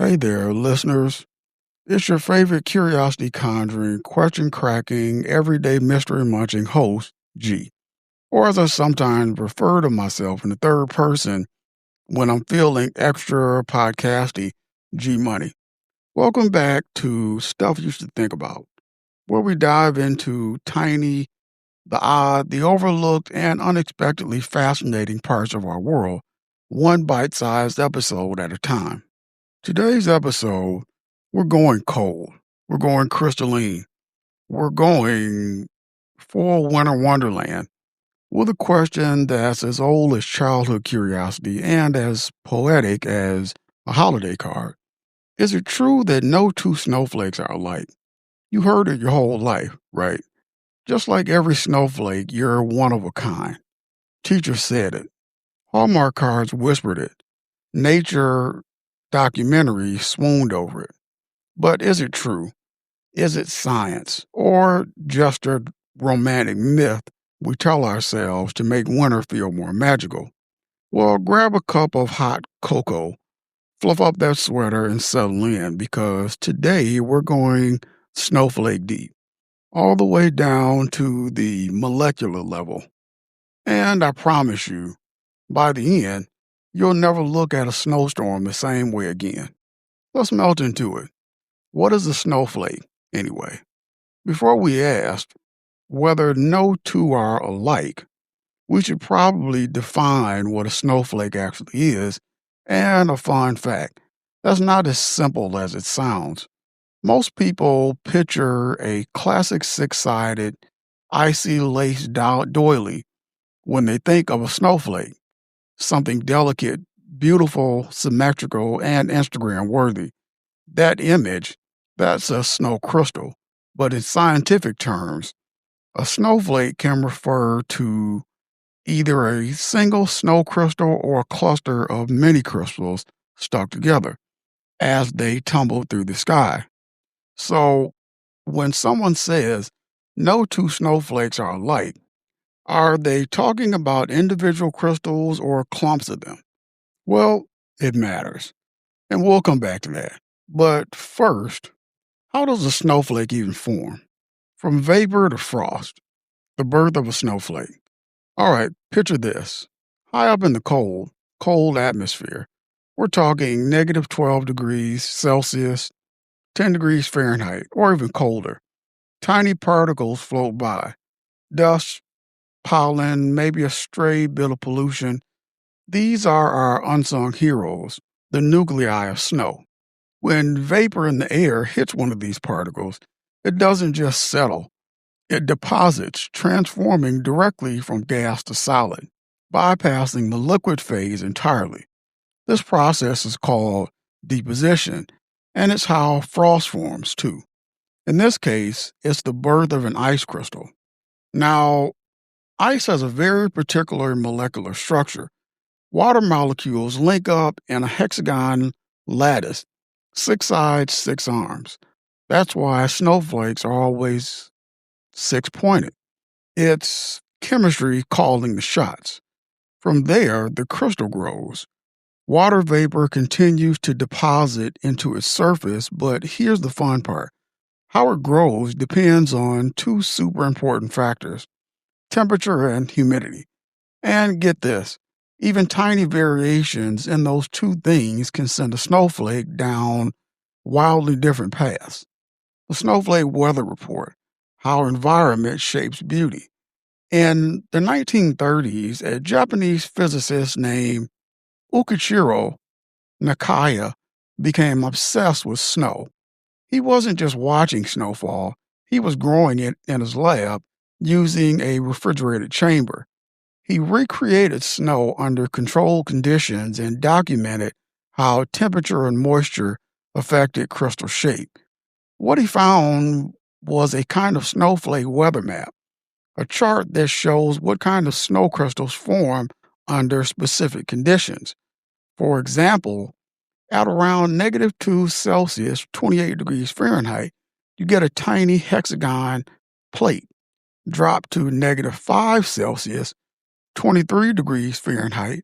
Hey there, listeners. It's your favorite curiosity conjuring, question cracking, everyday mystery munching host, G. Or as I sometimes refer to myself in the third person when I'm feeling extra podcasty, G Money. Welcome back to Stuff You Should Think About, where we dive into tiny, the odd, the overlooked, and unexpectedly fascinating parts of our world, one bite sized episode at a time. Today's episode, we're going cold. We're going crystalline. We're going full winter wonderland with a question that's as old as childhood curiosity and as poetic as a holiday card. Is it true that no two snowflakes are alike? You heard it your whole life, right? Just like every snowflake, you're one of a kind. Teacher said it. Hallmark cards whispered it. Nature documentaries swooned over it. But is it true? Is it science? Or just a romantic myth we tell ourselves to make winter feel more magical? Well, grab a cup of hot cocoa, fluff up that sweater, and settle in because today we're going snowflake deep, all the way down to the molecular level. And I promise you, by the end, you'll never look at a snowstorm the same way again. Let's melt into it. What is a snowflake, anyway? Before we ask whether no two are alike, we should probably define what a snowflake actually is. And a fun fact that's not as simple as it sounds. Most people picture a classic six sided, icy lace doily when they think of a snowflake, something delicate, beautiful, symmetrical, and Instagram worthy. That image, that's a snow crystal. But in scientific terms, a snowflake can refer to either a single snow crystal or a cluster of mini crystals stuck together as they tumble through the sky. So when someone says no two snowflakes are alike, are they talking about individual crystals or clumps of them? Well, it matters. And we'll come back to that. But first, how does a snowflake even form? From vapor to frost, the birth of a snowflake. All right, picture this. High up in the cold atmosphere, we're talking negative 12 degrees Celsius, 10 degrees Fahrenheit, or even colder. Tiny particles float by. Dust, pollen, maybe a stray bit of pollution. These are our unsung heroes, the nuclei of snow. When vapor in the air hits one of these particles, it doesn't just settle, it deposits, transforming directly from gas to solid, bypassing the liquid phase entirely. This process is called deposition, and it's how frost forms too. In this case, it's the birth of an ice crystal. Now, ice has a very particular molecular structure. Water molecules link up in a hexagon lattice, six sides, six arms. That's why snowflakes are always six pointed. It's chemistry calling the shots. From there, the crystal grows. Water vapor continues to deposit into its surface, but here's the fun part. How it grows depends on two super important factors: temperature and humidity. And get this, even tiny variations in those two things can send a snowflake down wildly different paths. The snowflake weather report, how environment shapes beauty. In the 1930s, a Japanese physicist named Ukichiro Nakaya became obsessed with snow. He wasn't just watching snowfall, he was growing it in his lab using a refrigerated chamber. He recreated snow under controlled conditions and documented how temperature and moisture affected crystal shape. What he found was a kind of snowflake weather map, a chart that shows what kind of snow crystals form under specific conditions. For example, at around negative 2 Celsius, 28 degrees Fahrenheit, you get a tiny hexagon plate. Drop to negative 5 Celsius, 23 degrees Fahrenheit.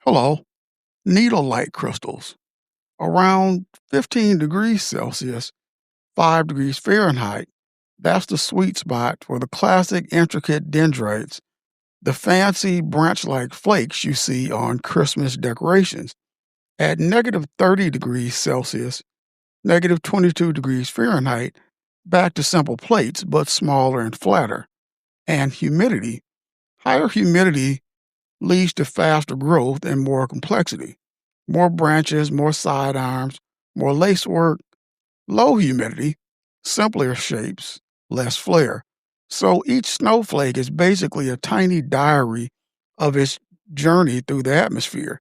Hello, needle-like crystals. Around 15 degrees Celsius, 5 degrees Fahrenheit, that's the sweet spot for the classic intricate dendrites, the fancy branch like flakes you see on Christmas decorations. At negative 30 degrees Celsius, negative 22 degrees Fahrenheit, back to simple plates but smaller and flatter. And humidity, higher humidity leads to faster growth and more complexity. More branches, more side arms, more lacework. Low humidity, simpler shapes, less flare. So each snowflake is basically a tiny diary of its journey through the atmosphere,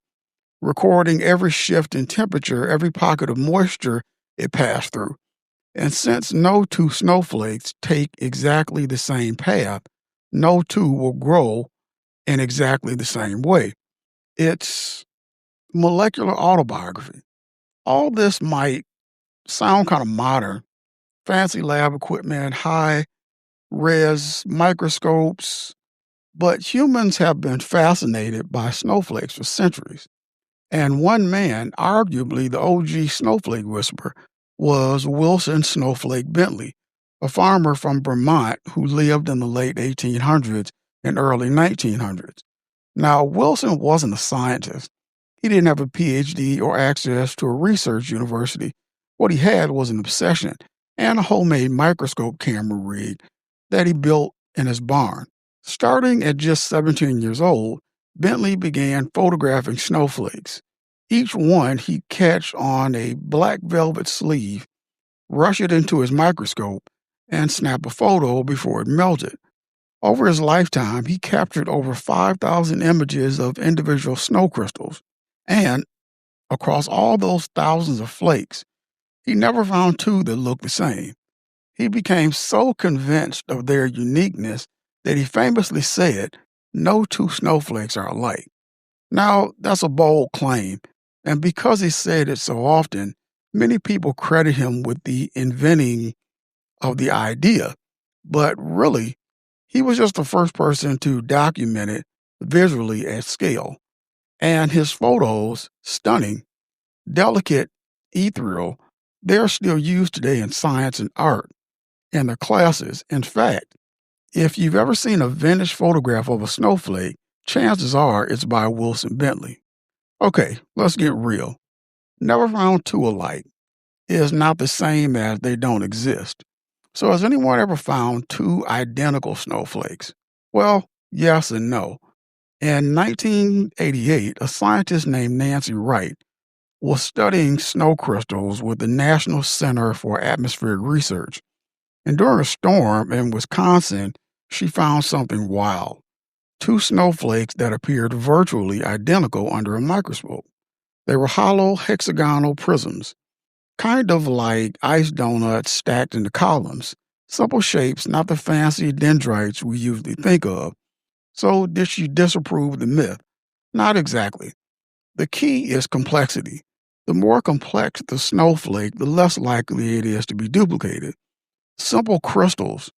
recording every shift in temperature, every pocket of moisture it passed through. And since no two snowflakes take exactly the same path, no two will grow in exactly the same way. It's molecular autobiography. All this might sound kind of modern, fancy lab equipment, high res microscopes, but humans have been fascinated by snowflakes for centuries. And one man, arguably the OG snowflake whisperer, was Wilson Snowflake Bentley, a farmer from Vermont who lived in the late 1800s and early 1900s. Now, Wilson wasn't a scientist. He didn't have a PhD or access to a research university. What he had was an obsession and a homemade microscope camera rig that he built in his barn. Starting at just 17 years old, Bentley began photographing snowflakes. Each one he'd catch on a black velvet sleeve, rush it into his microscope, and snap a photo before it melted. Over his lifetime, he captured over 5,000 images of individual snow crystals. And across all those thousands of flakes, he never found two that looked the same. He became so convinced of their uniqueness that he famously said, "No two snowflakes are alike." Now, that's a bold claim, and because he said it so often, many people credit him with the inventing of the idea. But really, he was just the first person to document it visually at scale. And his photos, stunning, delicate, ethereal, they're still used today in science and art in their classes. In fact, if you've ever seen a vintage photograph of a snowflake, chances are it's by Wilson Bentley. Okay, let's get real. Never found two alike is not the same as they don't exist. So, has anyone ever found two identical snowflakes? Well, yes and no. In 1988, a scientist named Nancy Wright was studying snow crystals with the National Center for Atmospheric Research. And during a storm in Wisconsin, she found something wild: two snowflakes that appeared virtually identical under a microscope. They were hollow hexagonal prisms, kind of like ice donuts stacked into columns. Simple shapes, not the fancy dendrites we usually think of. So, did she disapprove the myth? Not exactly. The key is complexity. The more complex the snowflake, the less likely it is to be duplicated. Simple crystals,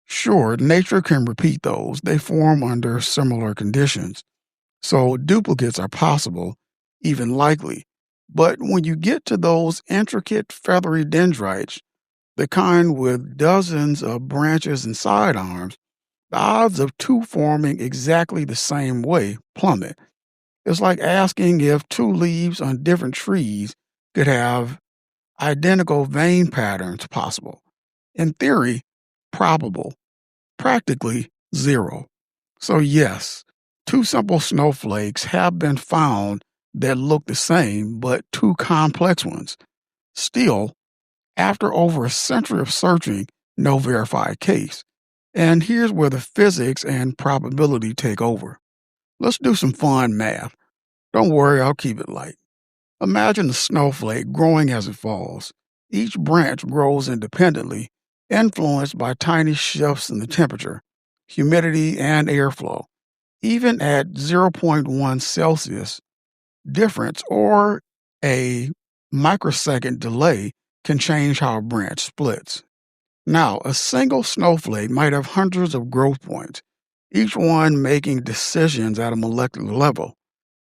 sure, nature can repeat those. They form under similar conditions. So duplicates are possible, even likely. But when you get to those intricate feathery dendrites, the kind with dozens of branches and side arms, the odds of two forming exactly the same way plummet. It's like asking if two leaves on different trees could have identical vein patterns possible. In theory, probable. Practically zero. So, yes, two simple snowflakes have been found that look the same, but two complex ones. Still, after over a century of searching, no verified case. And here's where the physics and probability take over. Let's do some fun math. Don't worry, I'll keep it light. Imagine a snowflake growing as it falls. Each branch grows independently, influenced by tiny shifts in the temperature, humidity, and airflow. Even at zero point 0.1 Celsius, difference or a microsecond delay can change how a branch splits. Now, a single snowflake might have hundreds of growth points, each one making decisions at a molecular level.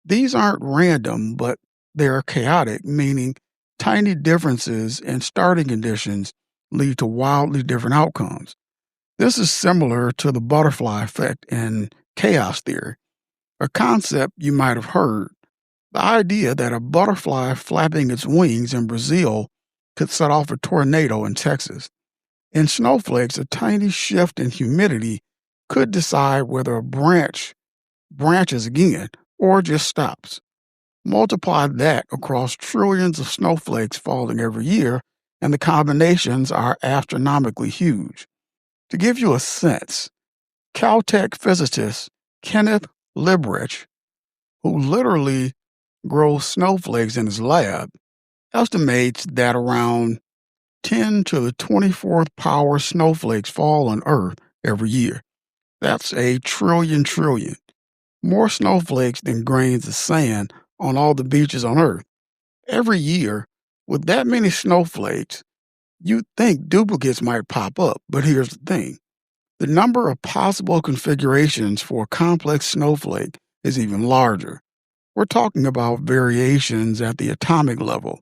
These aren't random, but they're chaotic, meaning Tiny differences in starting conditions lead to wildly different outcomes. This is similar to the butterfly effect in chaos theory, a concept you might have heard. The idea that a butterfly flapping its wings in Brazil could set off a tornado in Texas. In snowflakes, a tiny shift in humidity could decide whether a branch branches again or just stops. Multiply that across trillions of snowflakes falling every year, and the combinations are astronomically huge. To give you a sense, Caltech physicist Kenneth Liebrecht, who literally grows snowflakes in his lab, estimates that around 10 to the 24th power snowflakes fall on Earth every year. That's a trillion. More snowflakes than grains of sand on all the beaches on Earth. Every year, with that many snowflakes, you'd think duplicates might pop up, but here's the thing. The number of possible configurations for a complex snowflake is even larger. We're talking about variations at the atomic level,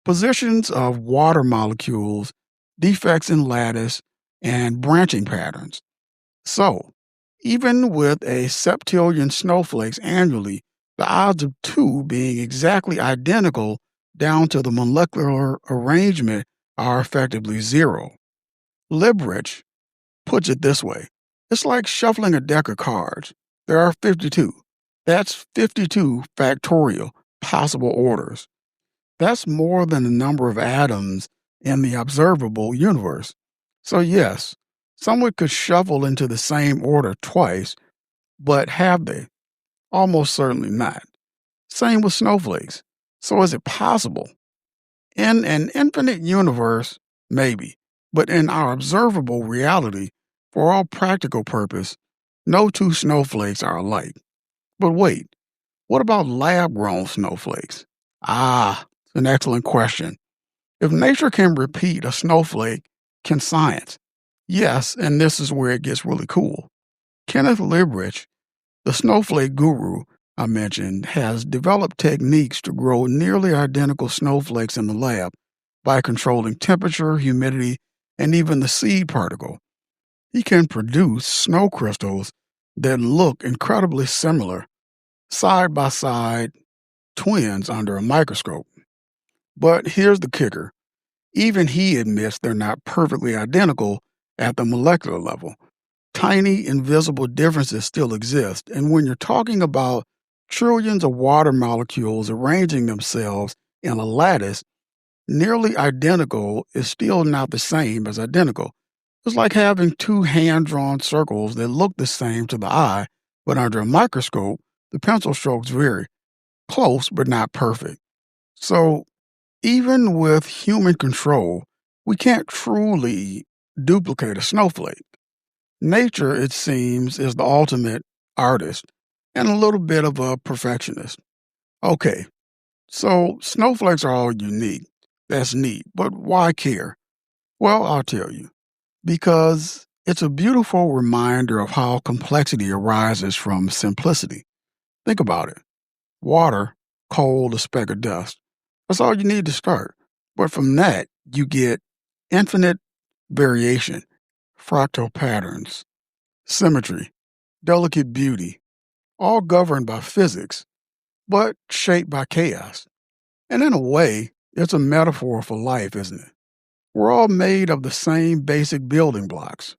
positions of water molecules, defects in lattice, and branching patterns. So, even with a septillion snowflakes annually, the odds of two being exactly identical down to the molecular arrangement are effectively zero. Liebrecht puts it this way: it's like shuffling a deck of cards. There are 52. That's 52 factorial possible orders. That's more than the number of atoms in the observable universe. So, yes, someone could shuffle into the same order twice, but have they? Almost certainly not. Same with snowflakes. So, is it possible? In an infinite universe, maybe. But in our observable reality, for all practical purpose, no two snowflakes are alike. But wait, what about lab grown snowflakes? An excellent question. If nature can repeat a snowflake, can science? Yes, and this is where it gets really cool. Kenneth Liebrecht, the snowflake guru I mentioned, has developed techniques to grow nearly identical snowflakes in the lab by controlling temperature, humidity, and even the seed particle. He can produce snow crystals that look incredibly similar, side by side twins under a microscope. But here's the kicker: even he admits they're not perfectly identical at the molecular level. Tiny, invisible differences still exist. And when you're talking about trillions of water molecules arranging themselves in a lattice, nearly identical is still not the same as identical. It's like having two hand drawn circles that look the same to the eye, but under a microscope, the pencil strokes vary. Close, but not perfect. So, even with human control, we can't truly duplicate a snowflake. Nature, it seems, is the ultimate artist and a little bit of a perfectionist. Okay, so snowflakes are all unique. That's neat, but why care? Well, I'll tell you. Because it's a beautiful reminder of how complexity arises from simplicity. Think about it: water, cold, a speck of dust. That's all you need to start. But from that, you get infinite variation, fractal patterns, symmetry, delicate beauty, all governed by physics, but shaped by chaos. And in a way, it's a metaphor for life, isn't it? We're all made of the same basic building blocks: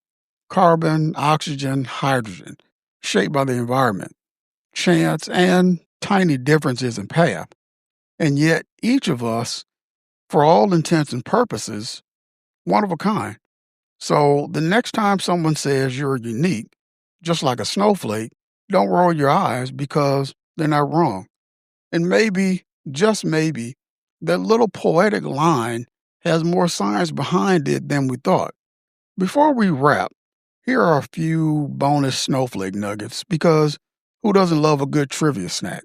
carbon, oxygen, hydrogen, shaped by the environment, chance, and tiny differences in path. And yet, each of us, for all intents and purposes, one of a kind. So the next time someone says you're unique, just like a snowflake, don't roll your eyes, because they're not wrong. And maybe, just maybe, that little poetic line has more science behind it than we thought. Before we wrap, here are a few bonus snowflake nuggets, because who doesn't love a good trivia snack?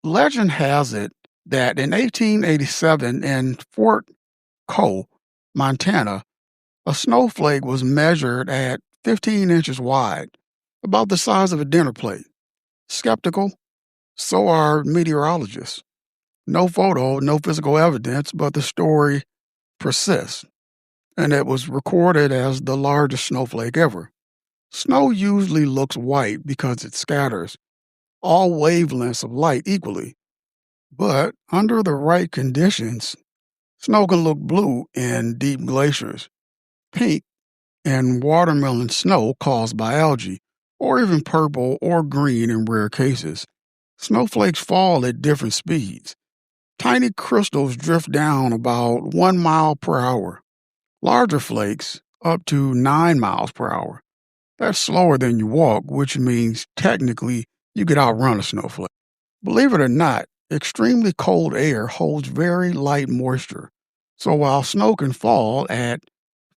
Legend has it that in 1887 in Fort Cole, Montana, a snowflake was measured at 15 inches wide, about the size of a dinner plate. Skeptical? So are meteorologists. No photo, no physical evidence, but the story persists, and it was recorded as the largest snowflake ever. Snow usually looks white because it scatters all wavelengths of light equally, but under the right conditions, snow can look blue in deep glaciers, pink in watermelon snow caused by algae, or even purple or green in rare cases. Snowflakes fall at different speeds. Tiny crystals drift down about 1 mile per hour. Larger flakes up to 9 miles per hour. That's slower than you walk, which means technically you could outrun a snowflake. Believe it or not, extremely cold air holds very light moisture. So while snow can fall at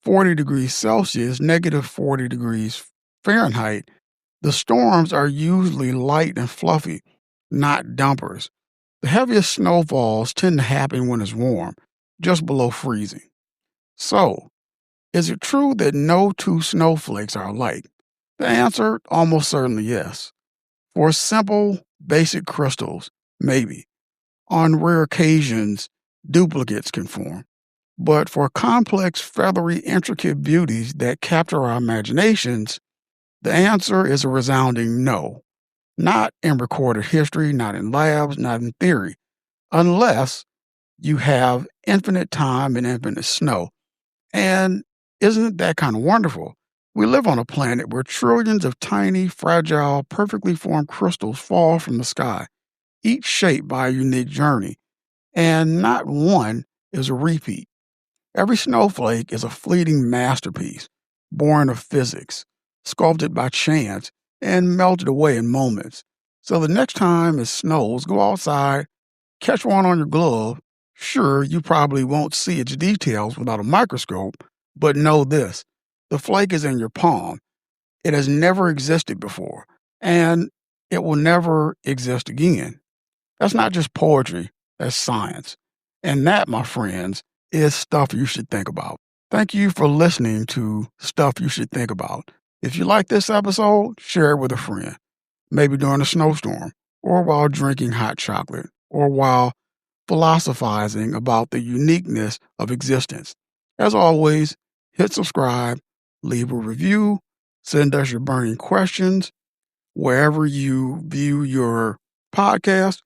40 degrees Celsius, negative 40 degrees Fahrenheit, the storms are usually light and fluffy, not dumpers. The heaviest snowfalls tend to happen when it's warm, just below freezing. So, is it true that no two snowflakes are alike? The answer, almost certainly yes. For simple, basic crystals, maybe. On rare occasions, duplicates can form. But for complex, feathery, intricate beauties that capture our imaginations, the answer is a resounding no. Not in recorded history, not in labs, not in theory, unless you have infinite time and infinite snow. And isn't that kind of wonderful? We live on a planet where trillions of tiny, fragile, perfectly formed crystals fall from the sky, each shaped by a unique journey, and not one is a repeat. Every snowflake is a fleeting masterpiece, born of physics, sculpted by chance, and melted away in moments. So the next time it snows, go outside, catch one on your glove. Sure, you probably won't see its details without a microscope, but know this: the flake is in your palm. It has never existed before, and it will never exist again. That's not just poetry, that's science. And that, my friends, is stuff you should think about. Thank you for listening to Stuff You Should Think About. If you like this episode, share it with a friend, maybe during a snowstorm, or while drinking hot chocolate, or while philosophizing about the uniqueness of existence. As always, hit subscribe, leave a review, send us your burning questions wherever you view your podcast.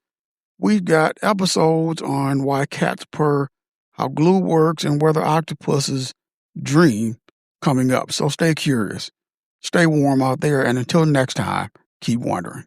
We've got episodes on why cats purr, how glue works, and whether octopuses dream coming up. So stay curious, stay warm out there, and until next time, keep wondering.